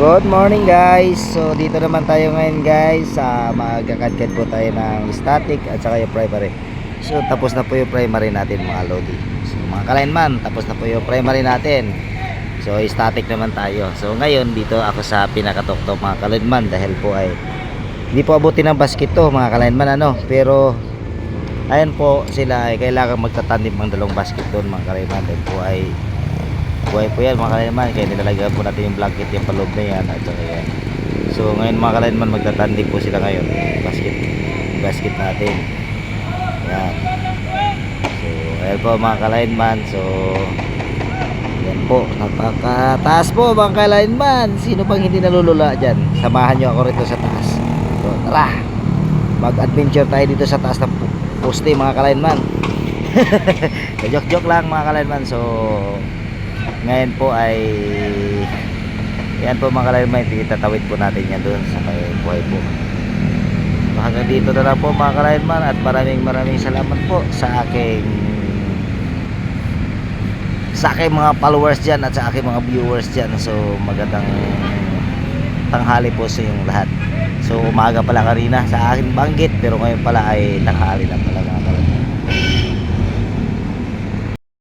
Good morning guys. So dito naman tayo ngayon guys sa magkakadkad po tayo ng static at saka yung primary. So tapos na po yung primary natin mga lodi. So mga kalainman, tapos na po yung primary natin. So static naman tayo. So ngayon dito ako sa pinakatuktok mga kalainman dahil po ay hindi po abutin ng basket to mga kalainman ano. Pero ayun po sila ay kailangan magtatandim ng dalawang basket doon mga kalainman. Dahil po ay buhay po yan mga kalainman, kaya nilalagyan po natin yung blanket yung paloob na yan at saka yan. So ngayon mga kalainman magtatandig po sila ngayon basket natin yan. So ayan po mga kalainman. So yan po, napakataas po mga kalainman. Sino pang hindi nalulula dyan, samahan nyo ako rito sa taas. So tara, mag adventure tayo dito sa taas ng poste mga kalainman. Joke lang mga kalainman. So ngayon po ay yan po mga kalainman, itatawid po natin yan doon sa kay buhay po. Hanggang dito na lang po mga kalainman at maraming salamat po sa aking mga followers dyan at sa aking mga viewers dyan. So magandang tanghali po sa inyong lahat. So umaga pala kanina sa akin banggit pero ngayon pala ay tanghali lang pala mga kalainman.